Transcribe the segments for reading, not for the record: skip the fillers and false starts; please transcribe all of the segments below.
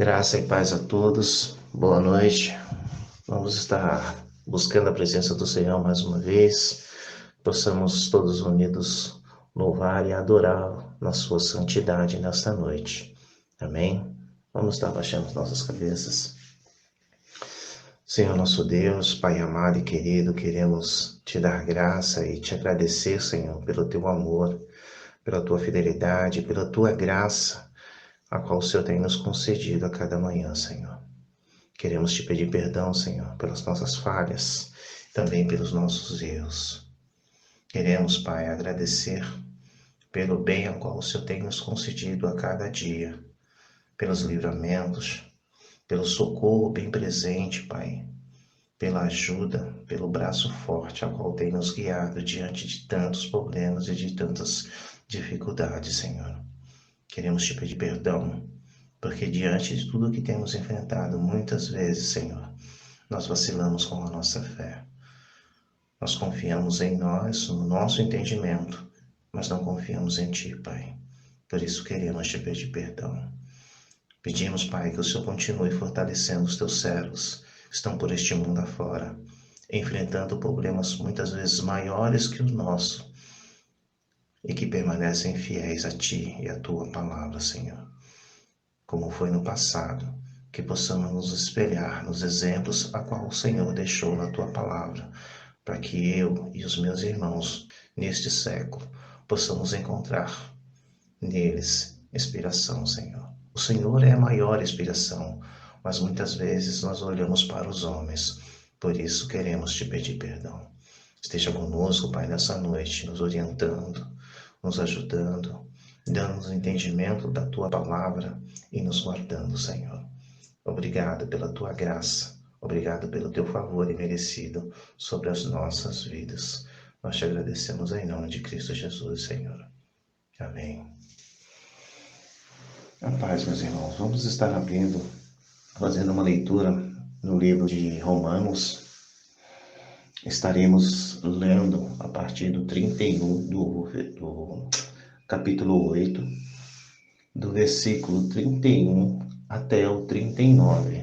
Graça e paz a todos, boa noite. Vamos estar buscando a presença do Senhor mais uma vez, possamos todos unidos louvar e adorá-lo na sua santidade nesta noite. Amém? Vamos estar baixando as nossas cabeças. Senhor nosso Deus, Pai amado e querido, queremos te dar graça e te agradecer, Senhor, pelo teu amor, pela tua fidelidade, pela tua graça, a qual o Senhor tem nos concedido a cada manhã, Senhor. Queremos te pedir perdão, Senhor, pelas nossas falhas, também pelos nossos erros. Queremos, Pai, agradecer pelo bem ao qual o Senhor tem nos concedido a cada dia, pelos livramentos, pelo socorro bem presente, Pai, pela ajuda, pelo braço forte ao qual tem nos guiado diante de tantos problemas e de tantas dificuldades, Senhor. Queremos te pedir perdão, porque diante de tudo que temos enfrentado, muitas vezes, Senhor, nós vacilamos com a nossa fé. Nós confiamos em nós, no nosso entendimento, mas não confiamos em Ti, Pai. Por isso queremos te pedir perdão. Pedimos, Pai, que o Senhor continue fortalecendo os Teus servos, que estão por este mundo afora, enfrentando problemas muitas vezes maiores que o nosso, e que permanecem fiéis a Ti e a Tua palavra, Senhor. Como foi no passado, que possamos nos espelhar nos exemplos a qual o Senhor deixou na Tua palavra, para que eu e os meus irmãos, neste século, possamos encontrar neles inspiração, Senhor. O Senhor é a maior inspiração, mas muitas vezes nós olhamos para os homens. Por isso queremos te pedir perdão. Esteja conosco, Pai, nessa noite, nos orientando, nos ajudando, dando-nos entendimento da Tua palavra e nos guardando, Senhor. Obrigado pela Tua graça, obrigado pelo Teu favor imerecido sobre as nossas vidas. Nós te agradecemos em nome de Cristo Jesus, Senhor. Amém. A paz, meus irmãos. Vamos estar fazendo uma leitura no livro de Romanos. Estaremos lendo a partir do 31 do capítulo 8, do versículo 31 até o 39.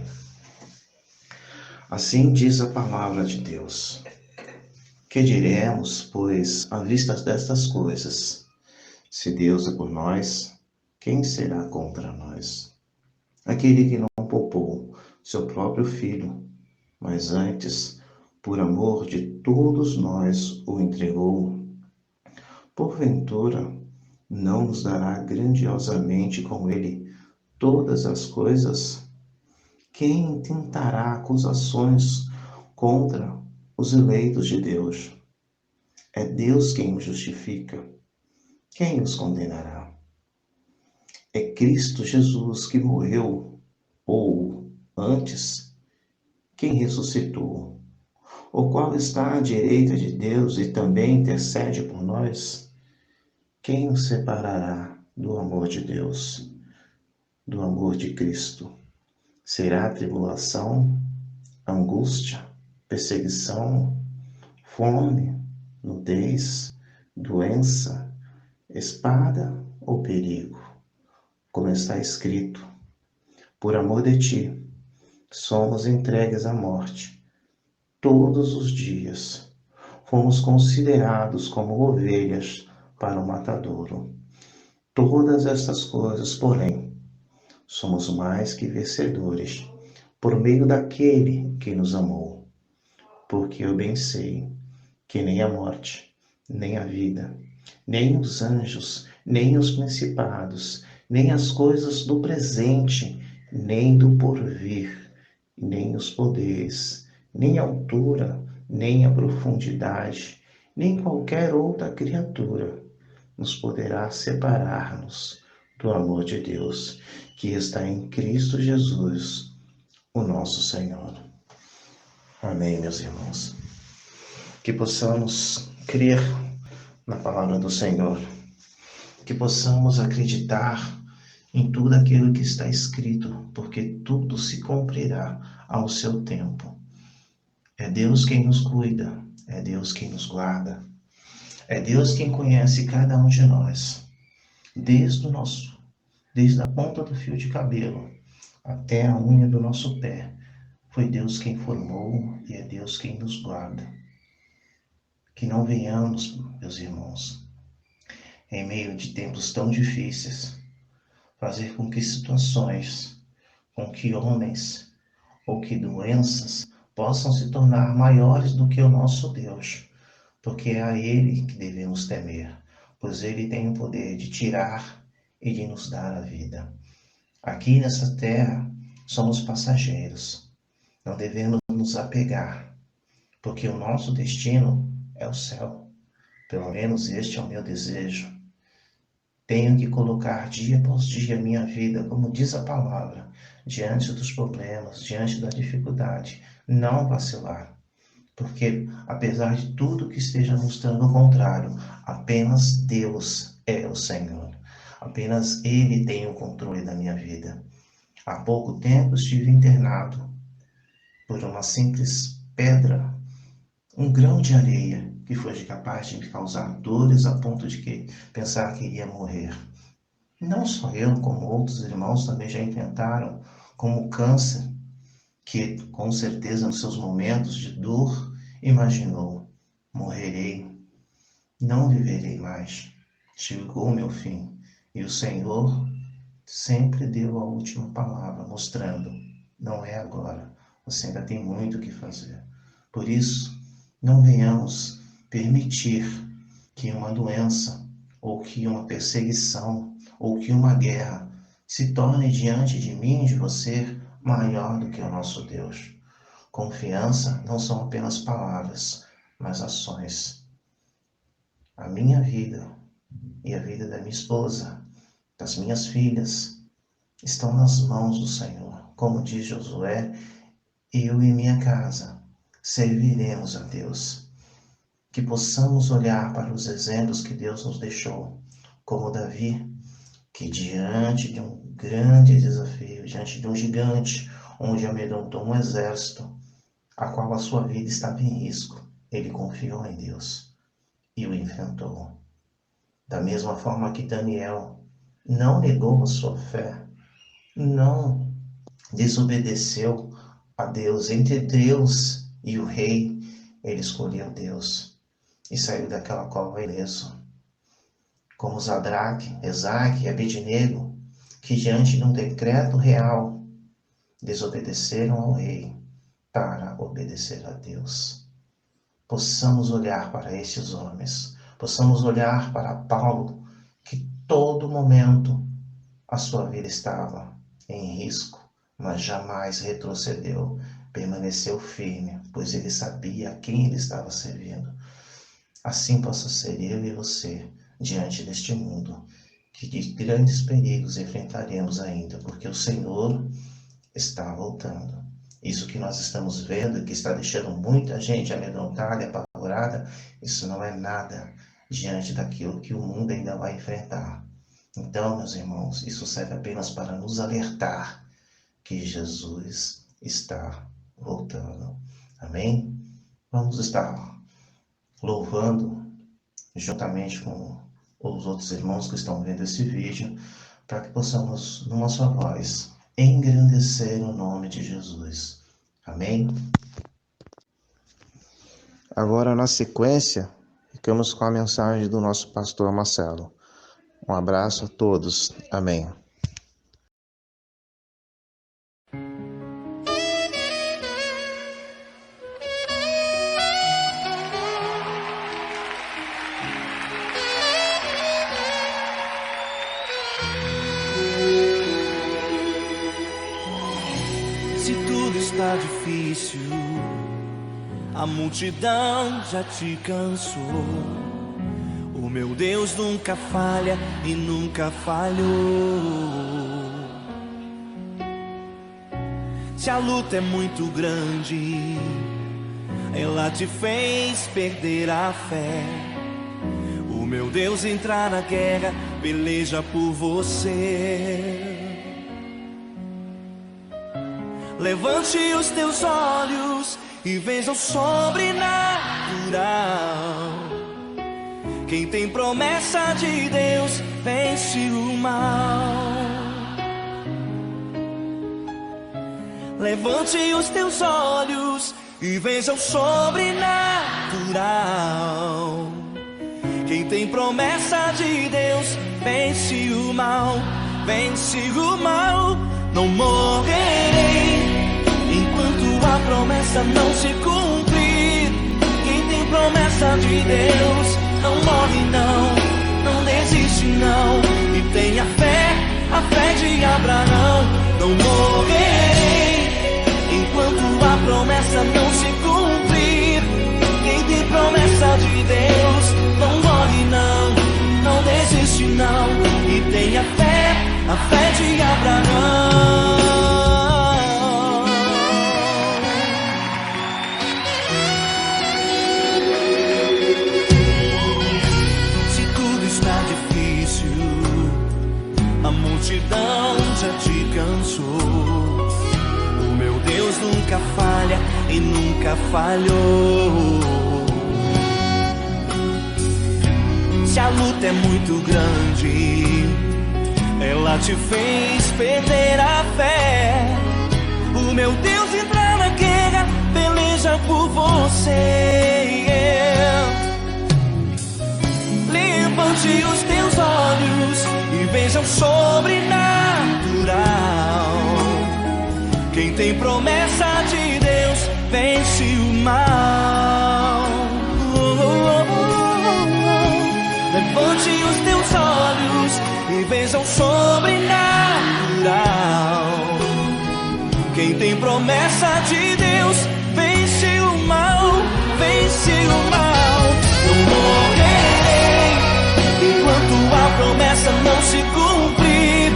Assim diz a palavra de Deus. Que diremos, pois, à vista destas coisas? Se Deus é por nós, quem será contra nós? Aquele que não poupou seu próprio filho, mas antes, por amor de todos nós, o entregou. Porventura, não nos dará grandiosamente com ele todas as coisas? Quem intentará acusações contra os eleitos de Deus? É Deus quem os justifica. Quem os condenará? É Cristo Jesus que morreu, ou, antes, quem ressuscitou, o qual está à direita de Deus e também intercede por nós. Quem nos separará do amor de Deus, do amor de Cristo? Será tribulação, angústia, perseguição, fome, nudez, doença, espada ou perigo? Como está escrito, por amor de ti, somos entregues à morte todos os dias. Fomos considerados como ovelhas para o matadouro. Todas estas coisas, porém, somos mais que vencedores por meio daquele que nos amou. Porque eu bem sei que nem a morte, nem a vida, nem os anjos, nem os principados, nem as coisas do presente, nem do porvir, nem os poderes, nem a altura, nem a profundidade, nem qualquer outra criatura nos poderá separar-nos do amor de Deus, que está em Cristo Jesus, o nosso Senhor. Amém, meus irmãos. Que possamos crer na palavra do Senhor, que possamos acreditar em tudo aquilo que está escrito, porque tudo se cumprirá ao seu tempo. É Deus quem nos cuida, é Deus quem nos guarda, é Deus quem conhece cada um de nós, desde a ponta do fio de cabelo até a unha do nosso pé. Foi Deus quem formou e é Deus quem nos guarda. Que não venhamos, meus irmãos, em meio de tempos tão difíceis, fazer com que situações, com que homens ou que doenças possam se tornar maiores do que o nosso Deus, porque é a Ele que devemos temer, pois Ele tem o poder de tirar e de nos dar a vida. Aqui nessa terra somos passageiros, não devemos nos apegar, porque o nosso destino é o céu. Pelo menos este é o meu desejo. Tenho que colocar dia após dia minha vida, como diz a palavra, diante dos problemas, diante da dificuldade, não vacilar. Porque, apesar de tudo que esteja mostrando o contrário, apenas Deus é o Senhor. Apenas Ele tem o controle da minha vida. Há pouco tempo estive internado por uma simples pedra, um grão de areia, que foi capaz de me causar dores a ponto de pensar que iria morrer. Não só eu, como outros irmãos também já enfrentaram, como o câncer, que com certeza nos seus momentos de dor imaginou: morrerei, não viverei mais, chegou o meu fim. E o Senhor sempre deu a última palavra, mostrando: não é agora, você ainda tem muito o que fazer. Por isso, não venhamos permitir que uma doença, ou que uma perseguição, ou que uma guerra se torne diante de mim e de você maior do que o nosso Deus. Confiança não são apenas palavras, mas ações. A minha vida e a vida da minha esposa, das minhas filhas, estão nas mãos do Senhor. Como diz Josué, eu e minha casa serviremos a Deus. Que possamos olhar para os exemplos que Deus nos deixou, como Davi, que diante de um grande desafio, diante de um gigante, onde amedrontou um exército, a qual a sua vida estava em risco, ele confiou em Deus e o enfrentou. Da mesma forma que Daniel não negou a sua fé, não desobedeceu a Deus. Entre Deus e o rei, ele escolheu Deus e saiu daquela cova ileso. Como Sadraque, Mesaque e Abednego, que diante de um decreto real desobedeceram ao rei para obedecer a Deus. Possamos olhar para estes homens, possamos olhar para Paulo, que todo momento a sua vida estava em risco, mas jamais retrocedeu, permaneceu firme, pois ele sabia a quem ele estava servindo. Assim possa ser eu e você, diante deste mundo, que de grandes perigos enfrentaremos ainda, porque o Senhor está voltando. Isso que nós estamos vendo, que está deixando muita gente amedrontada e apavorada, isso não é nada diante daquilo que o mundo ainda vai enfrentar. Então, meus irmãos, isso serve apenas para nos alertar que Jesus está voltando. Amém? Vamos estar louvando juntamente com os outros irmãos que estão vendo esse vídeo, para que possamos, numa só voz, engrandecer o nome de Jesus. Amém? Agora, na sequência, ficamos com a mensagem do nosso pastor Marcelo. Um abraço a todos. Amém. Se tudo está difícil, a multidão já te cansou. O meu Deus nunca falha e nunca falhou. Se a luta é muito grande, ela te fez perder a fé. O meu Deus entrar na guerra, peleja por você. Levante os teus olhos e veja o sobrenatural. Quem tem promessa de Deus vence o mal. Levante os teus olhos e veja o sobrenatural. Quem tem promessa de Deus vence o mal, vence o mal. Não morrerei enquanto a promessa não se cumprir. Quem tem promessa de Deus não morre não, não desiste não. E tenha fé, a fé de Abraão. Não morrerei enquanto a promessa não se cumprir. Quem tem promessa de Deus não morre não, não desiste não. E tenha fé, a fé de Abraão. Se tudo está difícil, a multidão já te cansou. O meu Deus nunca falha e nunca falhou. Se a luta é muito grande, ela te fez perder a fé. O meu Deus entra na guerra, peleja por você. Levante os teus olhos e veja o sobrenatural. Quem tem promessa de Deus vence o mal. Levante os teus olhos e veja o sobrenatural. Quem tem promessa de Deus vence o mal, vence o mal. Não morrerei enquanto a promessa não se cumprir.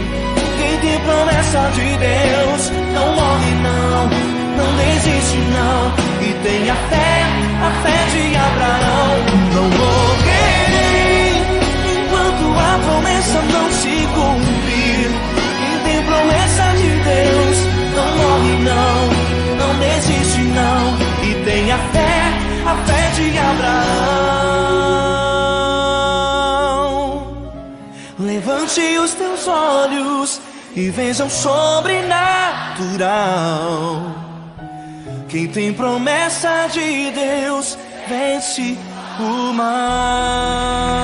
Quem tem promessa de Deus não morre não, não desiste não. E tenha fé, a fé de Abraão. Não morrerei enquanto a promessa não se cumprir. Quem tem promessa de Deus não morre não, não desiste não. E tenha fé, a fé de Abraão. Levante os teus olhos e veja o sobrenatural. Quem tem promessa de Deus vence o mal.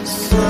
Santo,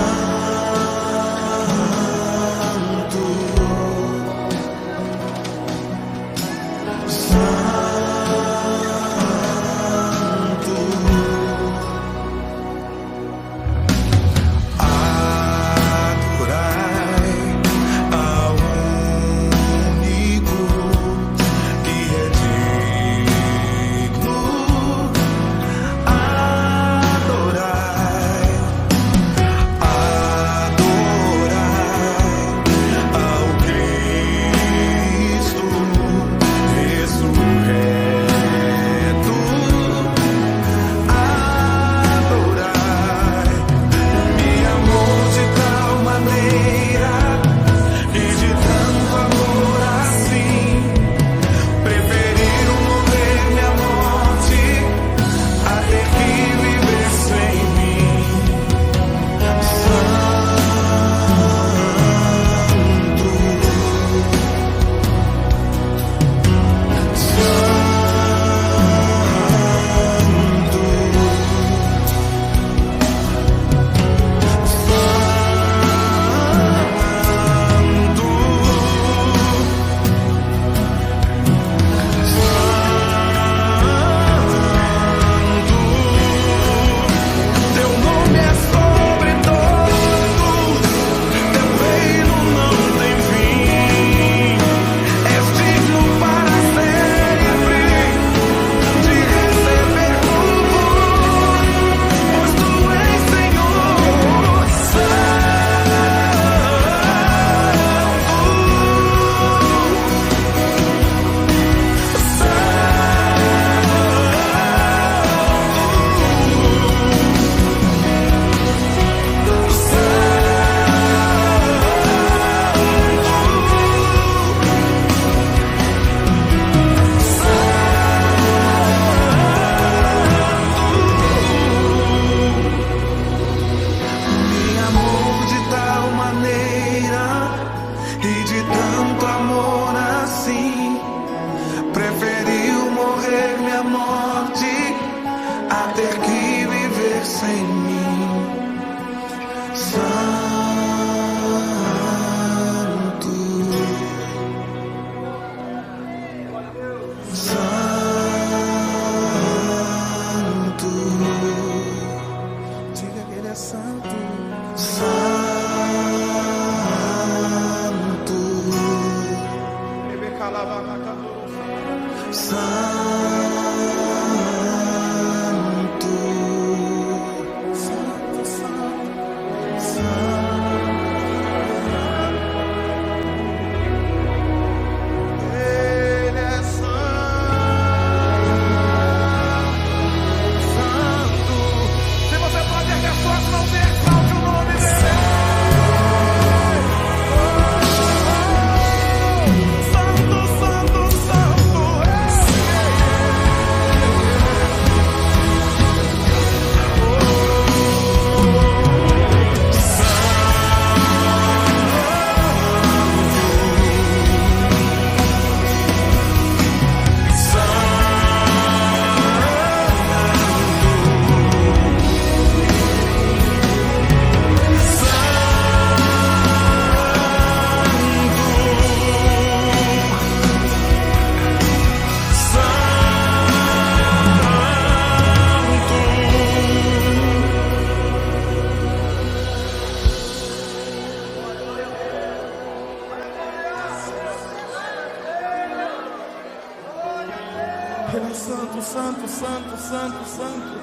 Ele é santo, santo, santo, santo, santo.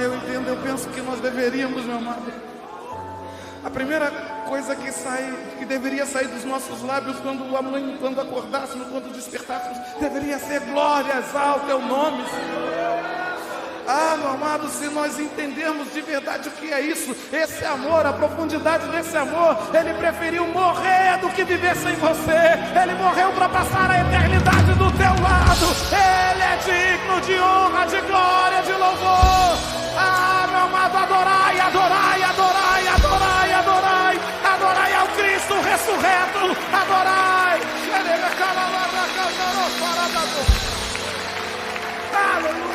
Eu entendo, eu penso que nós deveríamos, meu amado. A primeira coisa que deveria sair dos nossos lábios quando acordássemos, quando despertássemos, deveria ser glória, exalta teu nome, Senhor. Meu amado, se nós entendermos de verdade o que é isso, esse amor, a profundidade desse amor, Ele preferiu morrer do que viver sem você. Ele morreu para passar a eternidade do teu lado. Ele é digno de honra, de glória, de louvor. Meu amado, adorai, adorai, adorai, adorai, adorai. Adorai ao Cristo ressurreto, adorai. Aleluia.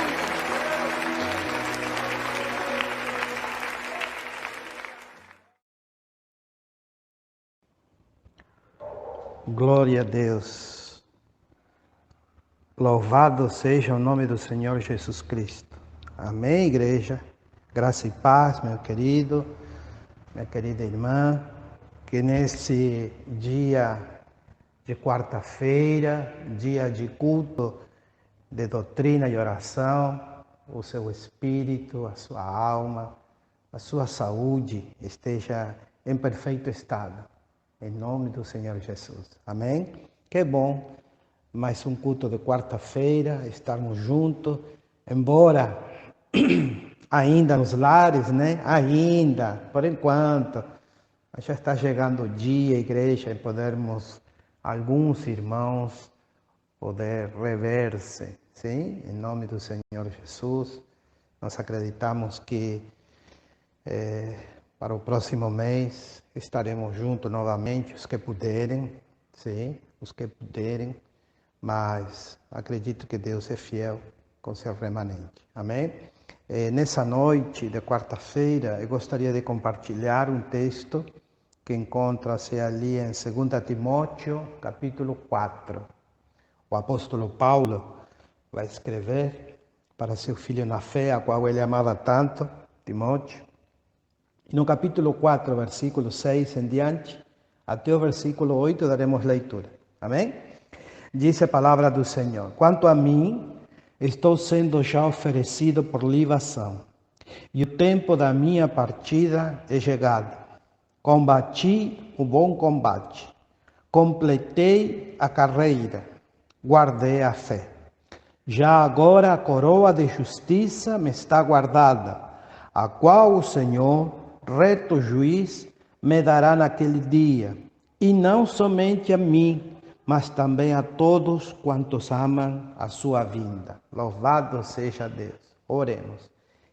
Glória a Deus. Louvado seja o nome do Senhor Jesus Cristo. Amém, igreja. Graça e paz, meu querido, minha querida irmã. Que nesse dia de quarta-feira, dia de culto, de doutrina e oração, o seu espírito, a sua alma, a sua saúde esteja em perfeito estado. Em nome do Senhor Jesus. Amém? Que bom, mais um culto de quarta-feira, estarmos juntos, embora ainda nos lares, né? Ainda, por enquanto, mas já está chegando o dia, igreja, em podermos, alguns irmãos, poder rever-se, sim? Em nome do Senhor Jesus. Nós acreditamos que para o próximo mês estaremos juntos novamente, os que puderem, sim, os que puderem, mas acredito que Deus é fiel com seu remanente. Amém? Nessa noite de quarta-feira, eu gostaria de compartilhar um texto que encontra-se ali em 2 Timóteo, capítulo 4. O apóstolo Paulo vai escrever para seu filho na fé, a qual ele amava tanto, Timóteo. No capítulo 4, versículo 6 em diante, até o versículo 8 daremos leitura. Amém? Diz a palavra do Senhor: Quanto a mim, estou sendo já oferecido por libação, e o tempo da minha partida é chegado. Combati o bom combate, completei a carreira, guardei a fé. Já agora a coroa de justiça me está guardada, a qual o Senhor, reto juiz, me dará naquele dia, e não somente a mim, mas também a todos quantos amam a sua vinda. Louvado seja Deus. Oremos.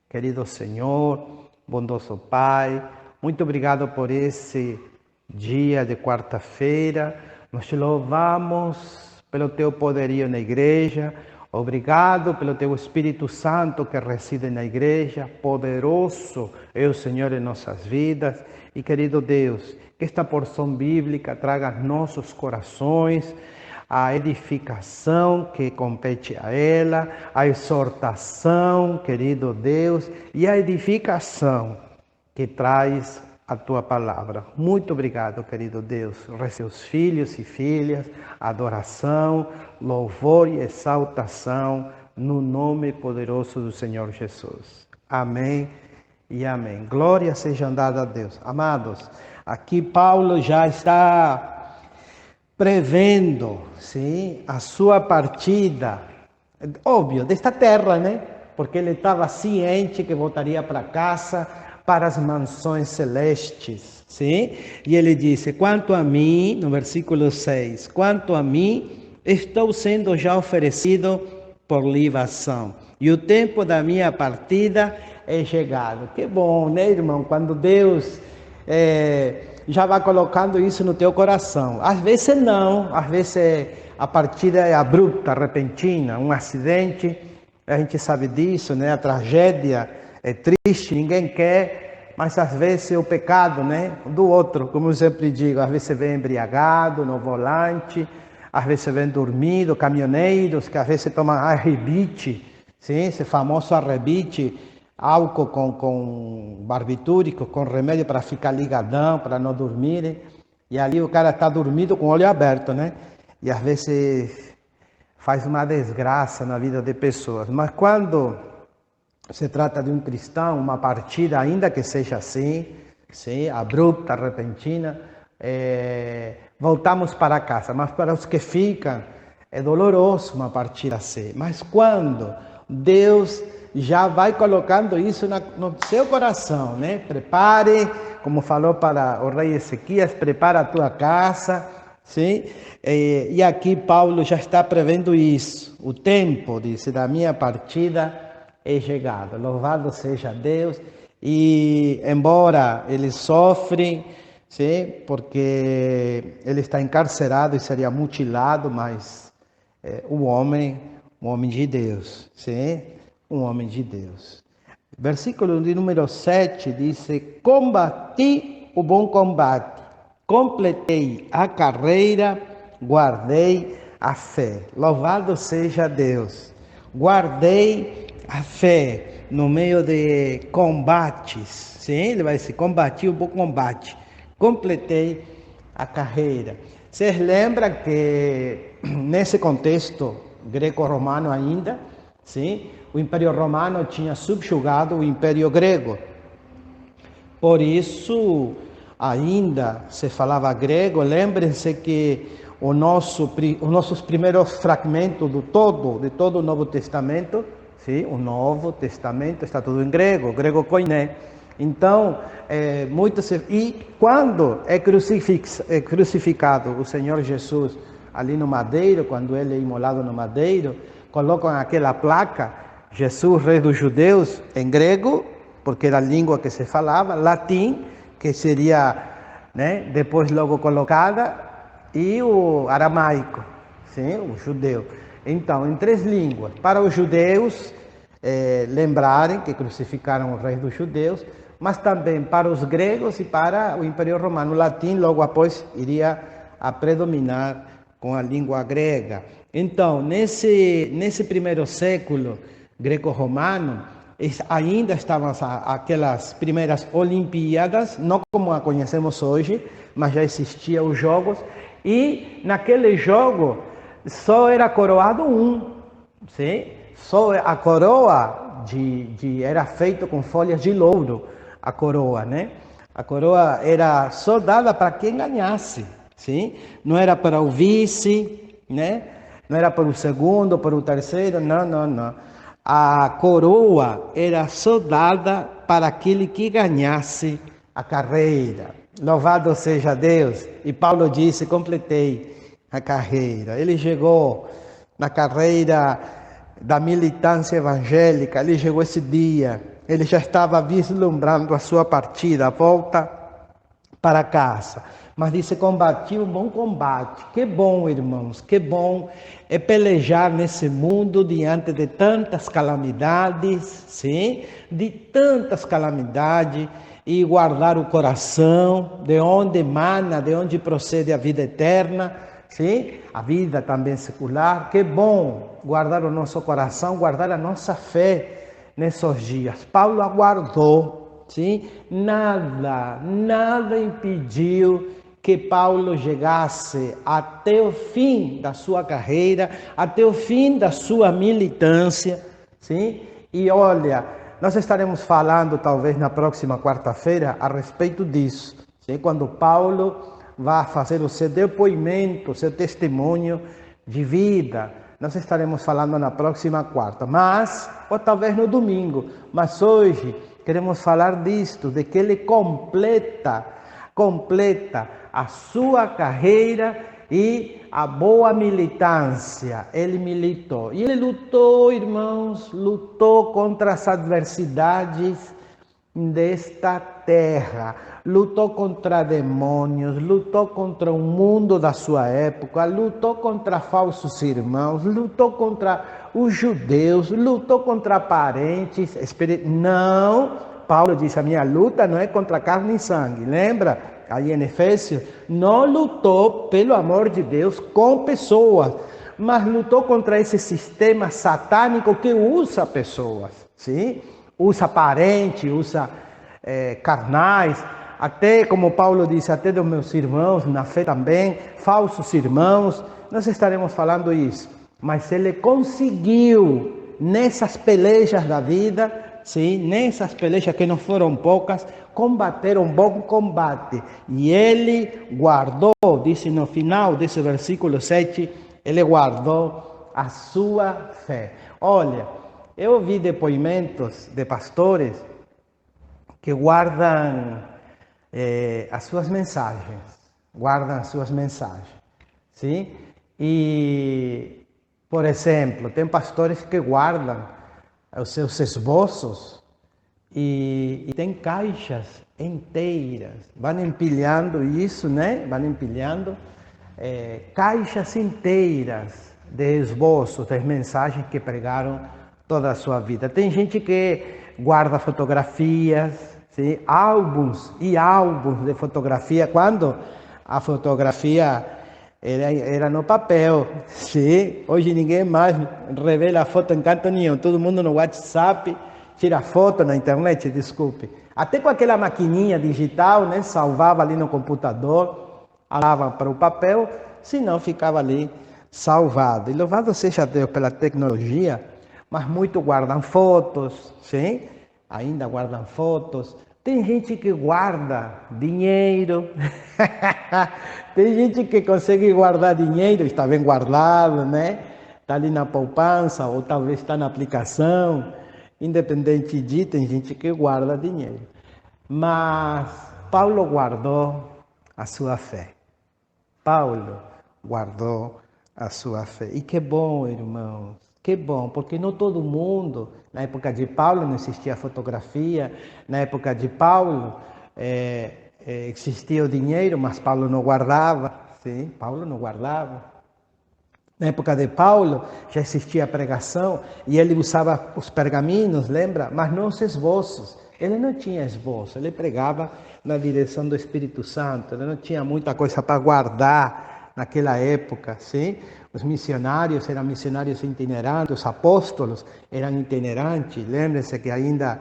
Querido Senhor, bondoso Pai, muito obrigado por esse dia de quarta-feira. Nós te louvamos pelo teu poderio na igreja. Obrigado pelo teu Espírito Santo que reside na igreja, poderoso é o Senhor em nossas vidas. E querido Deus, que esta porção bíblica traga aos nossos corações a edificação que compete a ela, a exortação, querido Deus, e a edificação que traz a tua palavra. Muito obrigado, querido Deus. Seus filhos e filhas, adoração, louvor e exaltação no nome poderoso do Senhor Jesus. Amém e amém. Glória seja dada a Deus. Amados, aqui Paulo já está prevendo, sim, a sua partida, óbvio, desta terra, né? Porque ele estava ciente que voltaria para casa, para as mansões celestes, sim? E ele disse, quanto a mim, no versículo 6, quanto a mim, estou sendo já oferecido por libação, e o tempo da minha partida é chegado. Que bom, né, irmão? Quando Deus já vai colocando isso no teu coração. Às vezes não, às vezes a partida é abrupta, repentina, um acidente, a gente sabe disso, né? A tragédia é triste, ninguém quer, mas às vezes é o pecado, né, do outro, como eu sempre digo, às vezes você vem embriagado no volante, às vezes você vem dormindo, caminhoneiros que às vezes tomam arrebite, sim, esse famoso arrebite, álcool com barbitúrico, com remédio para ficar ligadão, para não dormir, e ali o cara está dormindo com o olho aberto, né, e às vezes faz uma desgraça na vida de pessoas, mas quando se trata de um cristão, uma partida, ainda que seja assim, sim, abrupta, repentina, voltamos para casa. Mas para os que ficam, é doloroso uma partida assim. Mas quando Deus já vai colocando isso no seu coração, né? Prepare, como falou para o rei Ezequias, prepara a tua casa, sim? E aqui Paulo já está prevendo isso. O tempo, disse, da minha partida é chegado. Louvado seja Deus. E embora ele sofre, sim, porque ele está encarcerado e seria mutilado, mas um homem de Deus, sim, um homem de Deus. Versículo de número 7 diz: combati o bom combate, completei a carreira, guardei a fé. Louvado seja Deus. Guardei a fé no meio de combates, sim, ele vai dizer, combati o bom combate, completei a carreira. Vocês lembram que nesse contexto greco-romano ainda, sim, o Império Romano tinha subjugado o Império Grego, por isso ainda se falava grego. Lembrem-se que os nossos primeiros fragmentos de todo o Novo Testamento, sim, o Novo Testamento está tudo em grego koiné. Então, e quando é crucificado o Senhor Jesus ali no madeiro, quando ele é imolado no madeiro, colocam aquela placa, Jesus, Rei dos Judeus, em grego, porque era a língua que se falava, latim, que seria, né, depois logo colocada, e o aramaico, sim, o judeu. Então, em 3 línguas, para os judeus lembrarem que crucificaram o rei dos judeus, mas também para os gregos e para o Império Romano. O latim, logo após, iria a predominar com a língua grega. Então, nesse primeiro século greco-romano, ainda estavam aquelas primeiras Olimpíadas, não como a conhecemos hoje, mas já existiam os jogos, e naquele jogo só era coroado sim? Só a coroa era feita com folhas de louro, a coroa, né? A coroa era só dada para quem ganhasse, sim? Não era para o vice, né? Não era para o segundo, para o terceiro, não. A coroa era só dada para aquele que ganhasse a carreira. Louvado seja Deus. E Paulo disse, completei a carreira. Ele chegou na carreira da militância evangélica, ele chegou esse dia, ele já estava vislumbrando a sua partida, a volta para casa. Mas disse, combati um bom combate. Que bom, irmãos, que bom é pelejar nesse mundo diante de tantas calamidades, sim? De tantas calamidades, e guardar o coração, de onde emana, de onde procede a vida eterna, sim? A vida também secular. Que bom guardar o nosso coração, guardar a nossa fé nesses dias. Paulo aguardou, sim? Nada impediu que Paulo chegasse até o fim da sua carreira, até o fim da sua militância, sim? E olha, nós estaremos falando talvez na próxima quarta-feira a respeito disso, sim? Quando Paulo vai fazer o seu depoimento, o seu testemunho de vida. Nós estaremos falando na próxima quarta, ou talvez no domingo. Mas hoje queremos falar disto, de que ele completa a sua carreira e a boa militância. Ele militou. E ele lutou, irmãos, lutou contra as adversidades desta terra, lutou contra demônios, lutou contra o mundo da sua época, lutou contra falsos irmãos, lutou contra os judeus, lutou contra parentes. Não, Paulo diz, a minha luta não é contra carne e sangue, lembra? Aí em Efésios, não lutou, pelo amor de Deus, com pessoas, mas lutou contra esse sistema satânico que usa pessoas, sim? Usa parentes, usa carnais, até como Paulo disse, até dos meus irmãos na fé também, falsos irmãos. Nós estaremos falando isso, mas ele conseguiu nessas pelejas da vida, sim, nessas pelejas que não foram poucas, combater um bom combate. E ele guardou, disse no final desse versículo 7, ele guardou a sua fé. Olha, eu ouvi depoimentos de pastores que guardam as suas mensagens, sim? E, por exemplo, tem pastores que guardam os seus esboços e tem caixas inteiras, vão empilhando isso, né? Vão empilhando caixas inteiras de esboços, das mensagens que pregaram toda a sua vida. Tem gente que guarda fotografias, sim? Álbuns e álbuns de fotografia, quando a fotografia era no papel, sim? Hoje ninguém mais revela a foto em canto nenhum, todo mundo no WhatsApp tira foto na internet, desculpe. Até com aquela maquininha digital, né? Salvava ali no computador, alava para o papel, senão ficava ali salvado. E louvado seja Deus pela tecnologia, mas muitos guardam fotos, sim? Ainda guardam fotos. Tem gente que guarda dinheiro. Tem gente que consegue guardar dinheiro, está bem guardado, né? Está ali na poupança, ou talvez está na aplicação. Independente de, tem gente que guarda dinheiro. Mas Paulo guardou a sua fé. Paulo guardou a sua fé. E que bom, irmãos. Que bom, porque não todo mundo, na época de Paulo não existia fotografia, na época de Paulo existia o dinheiro, mas Paulo não guardava, sim? Paulo não guardava. Na época de Paulo já existia a pregação e ele usava os pergaminhos, lembra? Mas não os esboços. Ele não tinha esboço, ele pregava na direção do Espírito Santo, ele não tinha muita coisa para guardar naquela época, sim? Os missionários eram missionários itinerantes, os apóstolos eram itinerantes. Lembre-se que ainda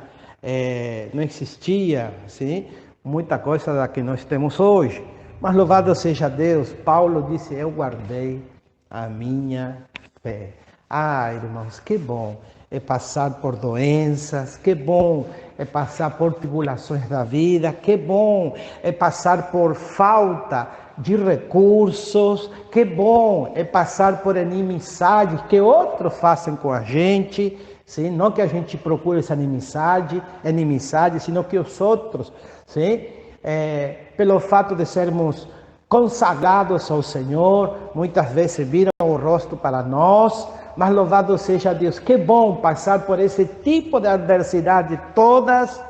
não existia, sim? Muita coisa da que nós temos hoje. Mas louvado seja Deus, Paulo disse, eu guardei a minha fé. Ah, irmãos, que bom é passar por doenças, que bom é passar por tribulações da vida, que bom é passar por falta de recursos, que bom é passar por inimizades que outros fazem com a gente, sim? Não que a gente procure essa inimizade, sino que os outros, sim? Pelo fato de sermos consagrados ao Senhor, muitas vezes viram o rosto para nós, mas louvado seja Deus, que bom passar por esse tipo de adversidade todas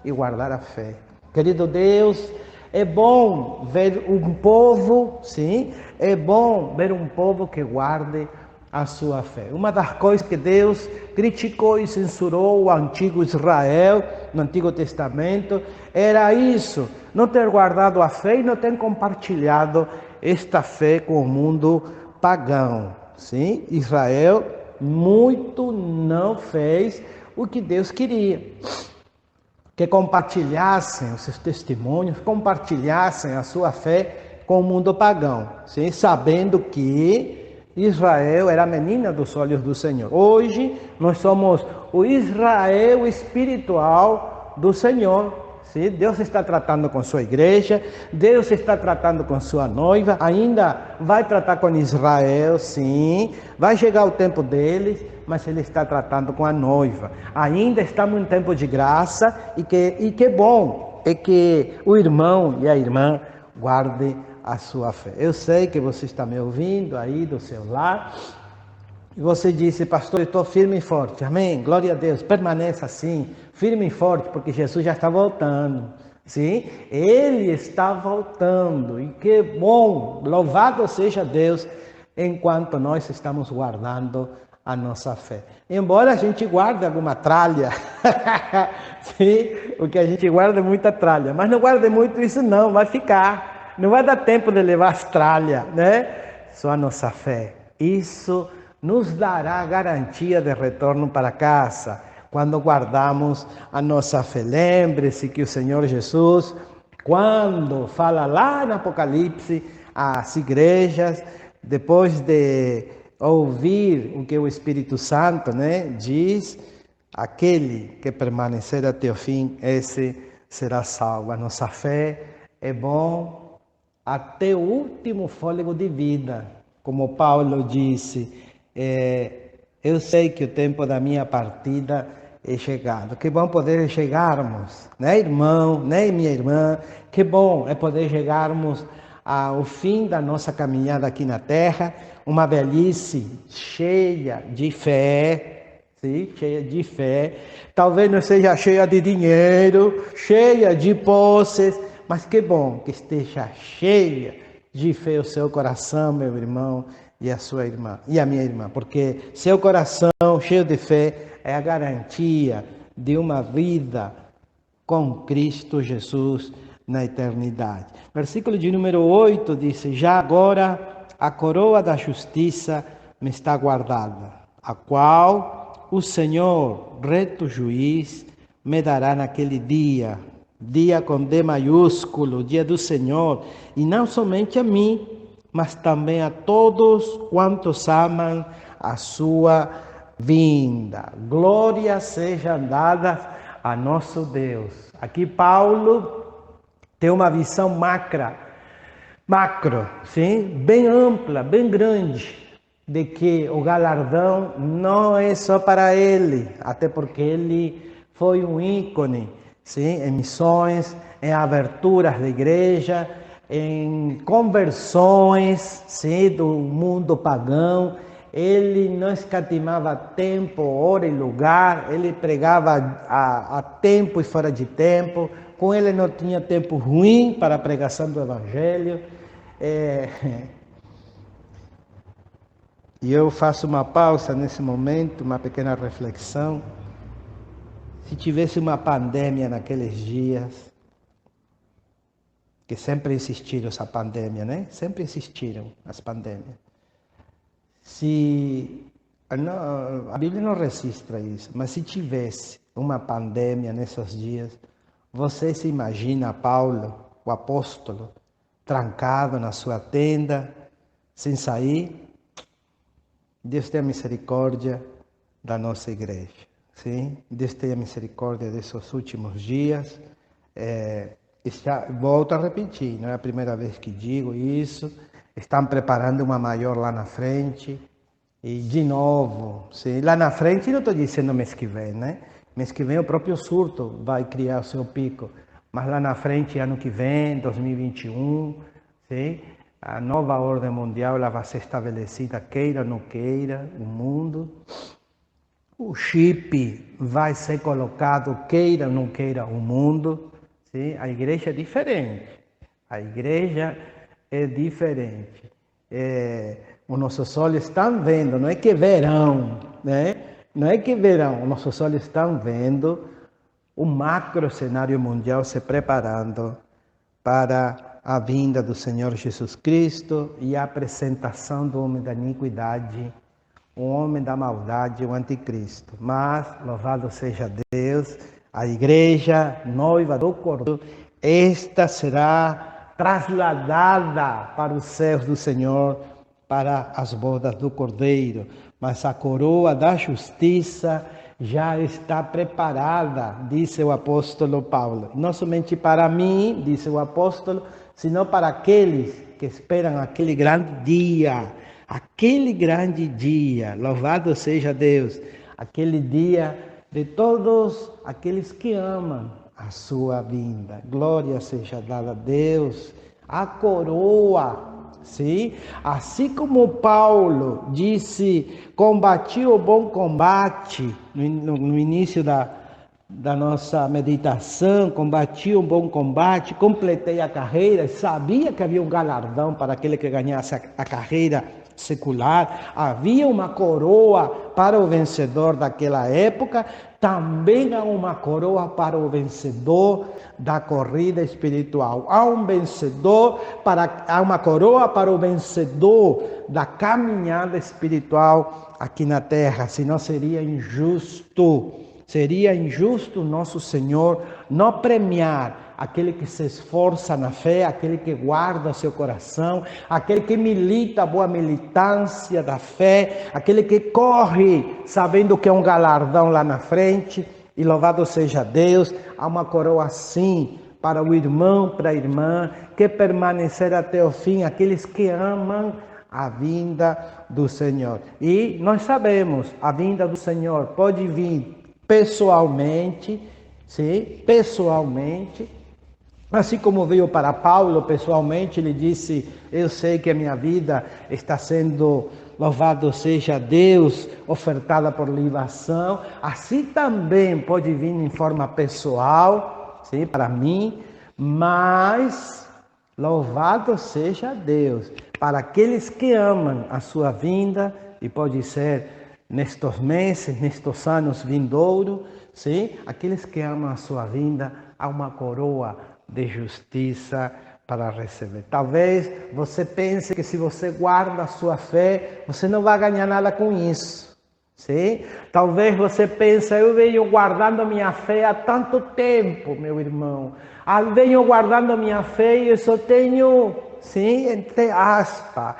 e guardar a fé. Querido Deus, é bom ver um povo, sim, é bom ver um povo que guarde a sua fé. Uma das coisas que Deus criticou e censurou o antigo Israel, no Antigo Testamento, era isso, não ter guardado a fé e não ter compartilhado esta fé com o mundo pagão. Sim, Israel muito não fez o que Deus queria. que compartilhassem os seus testemunhos, compartilhassem a sua fé com o mundo pagão, sim? Sabendo que Israel era a menina dos olhos do Senhor. Hoje nós somos o Israel espiritual do Senhor. Sim? Deus está tratando com sua igreja, Deus está tratando com sua noiva, ainda vai tratar com Israel, sim, vai chegar o tempo deles, mas Ele está tratando com a noiva. Ainda estamos em tempo de graça e que bom é que o irmão e a irmã guardem a sua fé. Eu sei que você está me ouvindo aí do seu lar, e você disse: pastor, eu estou firme e forte, amém? Glória a Deus, permaneça assim, firme e forte, porque Jesus já está voltando, sim? Ele está voltando, e que bom, louvado seja Deus, enquanto nós estamos guardando a nossa fé. Embora a gente guarde alguma tralha, sim? O que a gente guarda é muita tralha, mas não guarde muito isso não, vai ficar, não vai dar tempo de levar as tralhas, né? Só a nossa fé, isso nos dará garantia de retorno para casa, quando guardamos a nossa fé. Lembre-se que o Senhor Jesus, quando fala lá no Apocalipse às igrejas, depois de ouvir o que o Espírito Santo, né, diz, aquele que permanecer até o fim, esse será salvo. A nossa fé é bom até o último fôlego de vida, como Paulo disse. Eu sei que o tempo da minha partida é chegado. Que bom poder chegarmos, né, irmão, né, minha irmã? Que bom é poder chegarmos ao fim da nossa caminhada aqui na terra, uma velhice cheia de fé, sim, cheia de fé. Talvez não seja cheia de dinheiro, cheia de posses, mas que bom que esteja cheia de fé o seu coração, meu irmão, e a sua irmã, e a minha irmã, porque seu coração cheio de fé é a garantia de uma vida com Cristo Jesus na eternidade. Versículo de número 8 diz: já agora a coroa da justiça me está guardada, a qual o Senhor, reto juiz, me dará naquele dia, dia com D maiúsculo, dia do Senhor, e não somente a mim, mas também a todos quantos amam a sua vinda. Glória seja dada a nosso Deus. Aqui Paulo tem uma visão macro, sim? Bem ampla, bem grande, de que o galardão não é só para ele, até porque ele foi um ícone, sim? Em missões, em aberturas da igreja, em conversões, sim, do mundo pagão. Ele não escatimava tempo, hora e lugar, ele pregava a tempo e fora de tempo. Com ele não tinha tempo ruim para a pregação do Evangelho. E eu faço uma pausa nesse momento, uma pequena reflexão. Se tivesse uma pandemia naqueles dias, que sempre existiram essa pandemia, né? Sempre existiram as pandemias. A Bíblia não registra isso, mas se tivesse uma pandemia nesses dias, você se imagina Paulo, o apóstolo, trancado na sua tenda, sem sair? Deus tenha misericórdia da nossa igreja, sim? Deus tenha misericórdia desses últimos dias. Volto a repetir, não é a primeira vez que digo isso. Estão preparando uma maior lá na frente. E de novo, sim, lá na frente, não estou dizendo mês que vem, né? Mês que vem o próprio surto vai criar o seu pico. Mas lá na frente, ano que vem, 2021, sim, a nova ordem mundial ela vai ser estabelecida, queira ou não queira, o mundo. O chip vai ser colocado, queira ou não queira, o mundo. Sim, a igreja é diferente. A igreja é diferente. Os nossos olhos estão vendo, não é que verão, né? Não é que verão, os nossos olhos estão vendo o macro cenário mundial se preparando para a vinda do Senhor Jesus Cristo e a apresentação do homem da iniquidade, o homem da maldade, o anticristo. Mas, louvado seja Deus, A igreja, noiva do Cordeiro, esta será trasladada para os céus do Senhor, para as bodas do Cordeiro. Mas a coroa da justiça já está preparada, disse o apóstolo Paulo. Não somente para mim, disse o apóstolo, senão para aqueles que esperam aquele grande dia. Aquele grande dia, louvado seja Deus, aquele dia de todos aqueles que amam a sua vinda. Glória seja dada a Deus. A coroa, sim? Assim como Paulo disse, combati o bom combate, no início da nossa meditação, combati um bom combate, completei a carreira, sabia que havia um galardão para aquele que ganhasse a carreira secular, havia uma coroa para o vencedor daquela época, também há uma coroa para o vencedor da corrida espiritual. Há uma coroa para o vencedor da caminhada espiritual aqui na terra, senão seria injusto. Seria injusto nosso Senhor não premiar aquele que se esforça na fé, aquele que guarda seu coração, aquele que milita a boa militância da fé, aquele que corre sabendo que é um galardão lá na frente. E louvado seja Deus, há uma coroa assim para o irmão, para a irmã, que permanecer até o fim, aqueles que amam a vinda do Senhor. E nós sabemos, a vinda do Senhor pode vir pessoalmente, sim, pessoalmente, assim como veio para Paulo pessoalmente, ele disse, eu sei que a minha vida está sendo, louvado seja Deus, ofertada por libação, assim também pode vir em forma pessoal, sim, para mim, mas louvado seja Deus, para aqueles que amam a sua vinda, e pode ser nestes meses, nestes anos vindouros, sim, aqueles que amam a sua vinda, há uma coroa de justiça para receber. Talvez você pense que se você guarda a sua fé, você não vai ganhar nada com isso. Sim? Talvez você pense, eu venho guardando a minha fé há tanto tempo, meu irmão. Eu venho guardando a minha fé e eu só tenho, sim, entre aspas,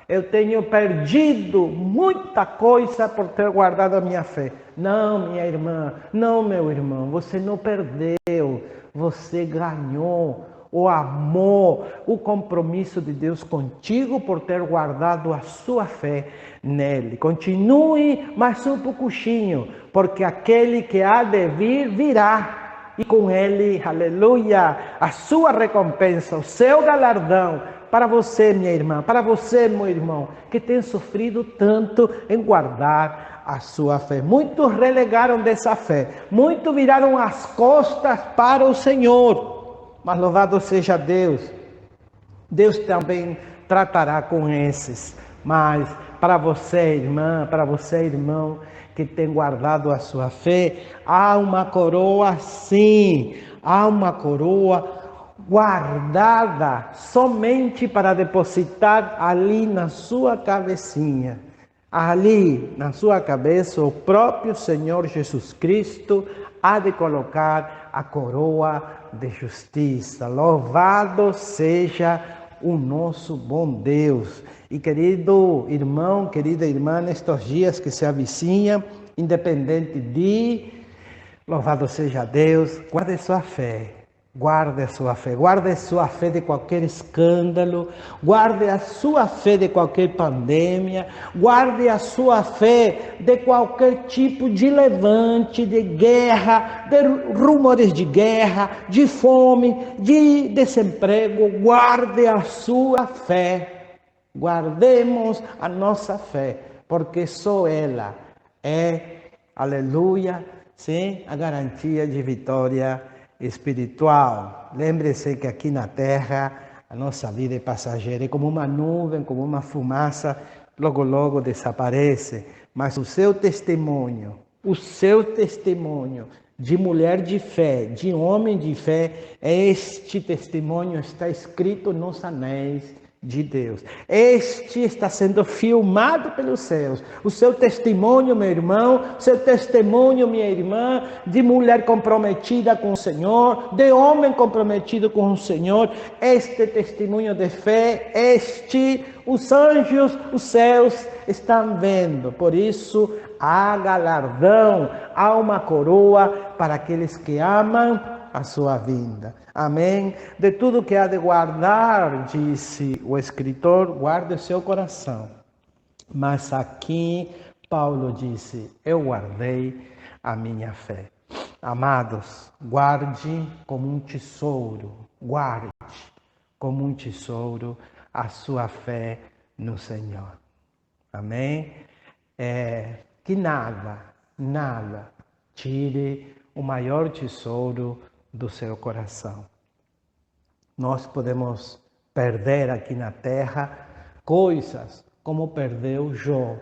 eu tenho perdido muita coisa por ter guardado a minha fé. Não, minha irmã, não, meu irmão, você não perdeu, você ganhou o amor, o compromisso de Deus contigo por ter guardado a sua fé nele. Continue mais um pouquinho, porque aquele que há de vir, virá. E com ele, aleluia, a sua recompensa, o seu galardão, para você, minha irmã, para você, meu irmão, que tem sofrido tanto em guardar a sua fé. Muitos relegaram dessa fé, muitos viraram as costas para o Senhor, mas louvado seja Deus, Deus também tratará com esses. Mas para você, irmã, para você, irmão, que tem guardado a sua fé, há uma coroa sim, há uma coroa guardada somente para depositar ali na sua cabecinha. Ali na sua cabeça o próprio Senhor Jesus Cristo há de colocar a coroa de justiça. Louvado seja o nosso bom Deus. E querido irmão, querida irmã, nestes dias que se avizinham, independente de, louvado seja Deus, guarde sua fé. Guarde a sua fé de qualquer escândalo, guarde a sua fé de qualquer pandemia, guarde a sua fé de qualquer tipo de levante, de guerra, de rumores de guerra, de fome, de desemprego. Guarde a sua fé, guardemos a nossa fé, porque só ela é, aleluia, sim, a garantia de vitória espiritual. Lembre-se que aqui na terra a nossa vida é passageira, é como uma nuvem, como uma fumaça, logo logo desaparece, mas o seu testemunho de mulher de fé, de homem de fé, este testemunho está escrito nos anéis de Deus. Este está sendo filmado pelos céus. O seu testemunho, meu irmão, seu testemunho, minha irmã, de mulher comprometida com o Senhor, de homem comprometido com o Senhor, este testemunho de fé, os anjos, os céus estão vendo. Por isso, há galardão, há uma coroa para aqueles que amam a sua vinda. Amém? De tudo que há de guardar, disse o escritor, guarde o seu coração. Mas aqui Paulo disse, eu guardei a minha fé. Amados, guarde como um tesouro, guarde como um tesouro a sua fé no Senhor. Amém? Que nada tire o maior tesouro do seu coração. Nós podemos perder aqui na terra coisas como perdeu Jó.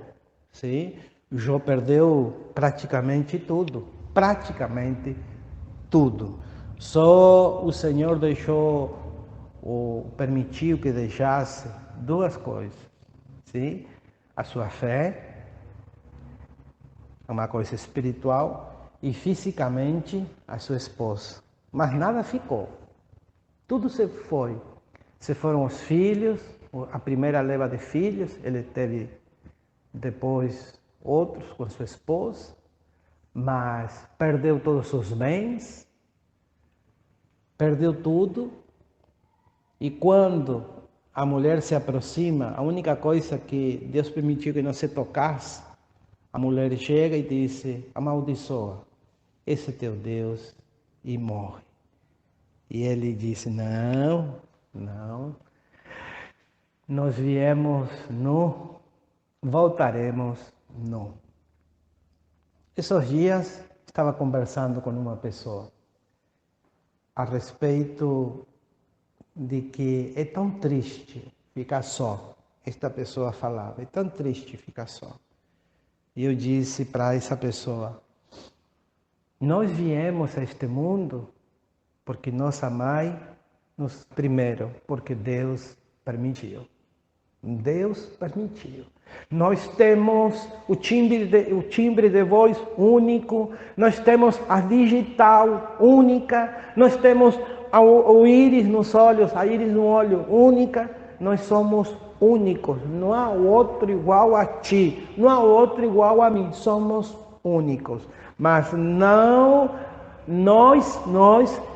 Sim? Jó perdeu praticamente tudo. Só o Senhor permitiu que deixasse duas coisas. Sim? A sua fé, uma coisa espiritual, e fisicamente a sua esposa. Mas nada ficou. Tudo se foi. Se foram os filhos, a primeira leva de filhos, ele teve depois outros com sua esposa, mas perdeu todos os bens, perdeu tudo. E quando a mulher se aproxima, a única coisa que Deus permitiu que não se tocasse, a mulher chega e diz, amaldiçoa esse teu Deus e morre. E ele disse, não, nós viemos nu, voltaremos nu. Esses dias estava conversando com uma pessoa a respeito de que é tão triste ficar só. Esta pessoa falava, é tão triste ficar só. E eu disse para essa pessoa, nós viemos a este mundo porque nossa mãe nos primeiro, porque Deus permitiu. Deus permitiu. Nós temos o timbre de voz único, nós temos a digital única, nós temos o íris nos olhos, a íris no olho única, nós somos únicos, não há outro igual a ti, não há outro igual a mim, somos únicos. Mas não, nós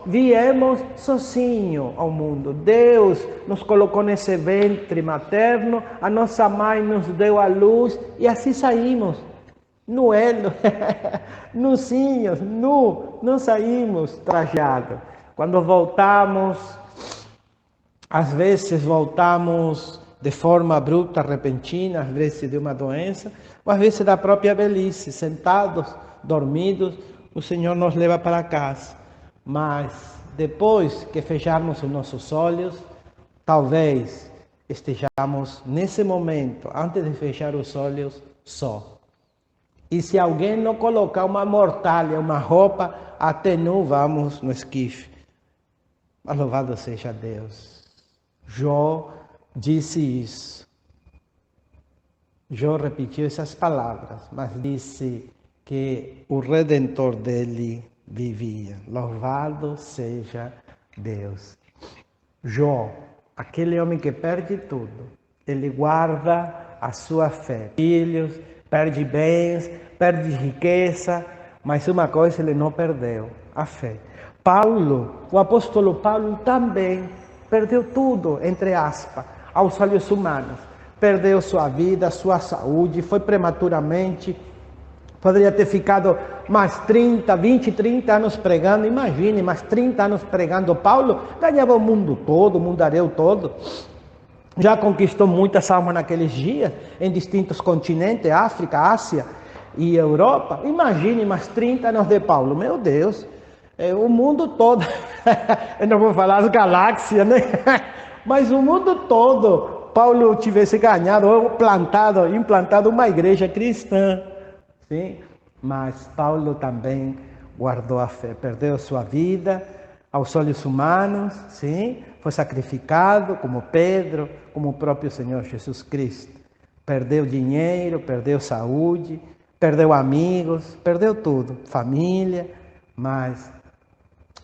viemos sozinhos ao mundo. Deus nos colocou nesse ventre materno, a nossa mãe nos deu a luz e assim saímos. Nuelo, nuzinhos, não saímos trajados. Quando voltamos, às vezes voltamos de forma bruta, repentina, às vezes de uma doença, ou às vezes da própria velhice, sentados, dormidos, o Senhor nos leva para casa. Mas depois que fecharmos os nossos olhos, talvez estejamos nesse momento, antes de fechar os olhos, só. E se alguém não colocar uma mortalha, uma roupa, até nu vamos no esquife. Mas louvado seja Deus. Jó disse isso. Jó repetiu essas palavras, mas disse que o Redentor dele vivia. Louvado seja Deus. Jó, aquele homem que perde tudo, ele guarda a sua fé. Filhos, perde bens, perde riqueza, mas uma coisa ele não perdeu, a fé. Paulo, o apóstolo Paulo também perdeu tudo, entre aspas, aos olhos humanos. Perdeu sua vida, sua saúde, foi prematuramente. Poderia ter ficado mais 20, 30 anos pregando. Imagine, mais 30 anos pregando. Paulo ganhava o mundo todo, o mundaréu todo. Já conquistou muitas almas naqueles dias, em distintos continentes, África, Ásia e Europa. Imagine mais 30 anos de Paulo. Meu Deus, o mundo todo. Eu não vou falar as galáxias, né? Mas o mundo todo, Paulo tivesse ganhado ou implantado uma igreja cristã. Sim, mas Paulo também guardou a fé, perdeu sua vida aos olhos humanos, sim, foi sacrificado como Pedro, como o próprio Senhor Jesus Cristo. Perdeu dinheiro, perdeu saúde, perdeu amigos, perdeu tudo, família, mas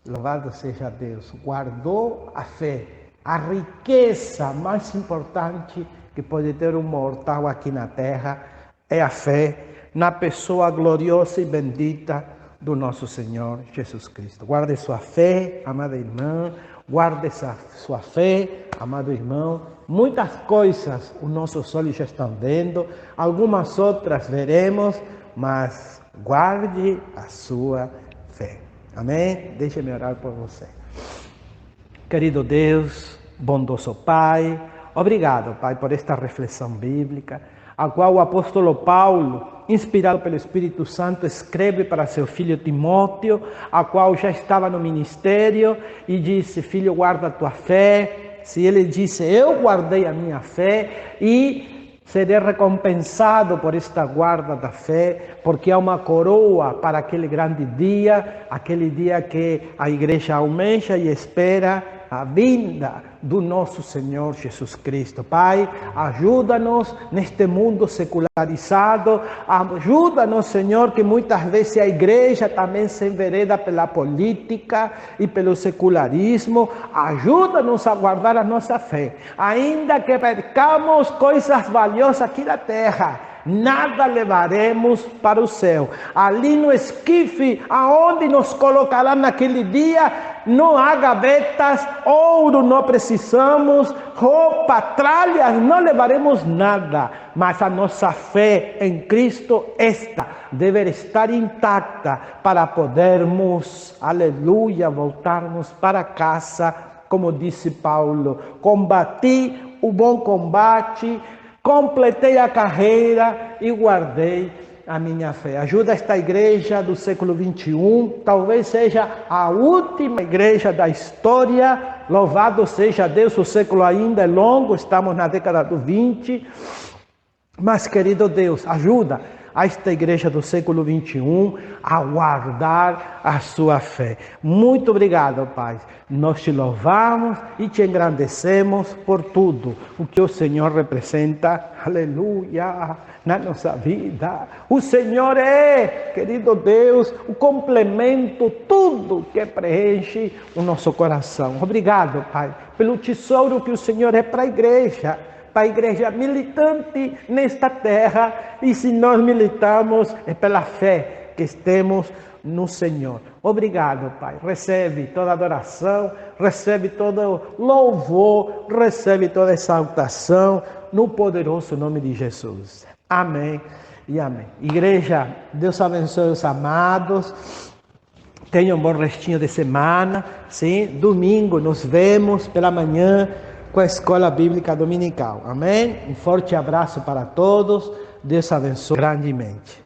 louvado seja Deus, guardou a fé, a riqueza mais importante que pode ter um mortal aqui na terra é a fé na pessoa gloriosa e bendita do nosso Senhor Jesus Cristo. Guarde sua fé, amada irmã, guarde sua fé, amado irmão. Muitas coisas os nossos olhos já estão vendo, algumas outras veremos, mas guarde a sua fé. Amém? Deixe-me orar por você. Querido Deus, bondoso Pai, obrigado, Pai, por esta reflexão bíblica, a qual o apóstolo Paulo, inspirado pelo Espírito Santo, escreve para seu filho Timóteo, a qual já estava no ministério, e disse: filho, guarda a tua fé. Se ele disse: eu guardei a minha fé e serei recompensado por esta guarda da fé, porque há uma coroa para aquele grande dia, aquele dia que a igreja almeja e espera a vinda do nosso Senhor Jesus Cristo. Pai, ajuda-nos neste mundo secularizado, ajuda-nos, Senhor, que muitas vezes a igreja também se envereda pela política e pelo secularismo. Ajuda-nos a guardar a nossa fé, ainda que percamos coisas valiosas aqui na terra, nada levaremos para o céu. Ali no esquife, aonde nos colocará naquele dia, não há gavetas, ouro não precisamos, roupa, tralhas, não levaremos nada. Mas a nossa fé em Cristo, esta deve estar intacta para podermos, aleluia, voltarmos para casa, como disse Paulo: combati o bom combate, completei a carreira e guardei a minha fé. Ajuda esta igreja do século 21, talvez seja a última igreja da história. Louvado seja Deus, o século ainda é longo, estamos na década do 20. Mas, querido Deus, ajuda a esta igreja do século 21 a guardar a sua fé. Muito obrigado, Pai. Nós te louvamos e te engrandecemos por tudo o que o Senhor representa, aleluia, na nossa vida. O Senhor é, querido Deus, o complemento, tudo que preenche o nosso coração. Obrigado, Pai, pelo tesouro que o Senhor é para a igreja militante nesta terra. E se nós militamos, é pela fé que temos no Senhor. Obrigado, Pai. Recebe toda adoração, recebe todo louvor, recebe toda exaltação, no poderoso nome de Jesus. Amém e amém. Igreja, Deus abençoe os amados. Tenha um bom restinho de semana. Sim? Domingo nos vemos pela manhã com a Escola Bíblica Dominical. Amém? Um forte abraço para todos. Deus abençoe grandemente.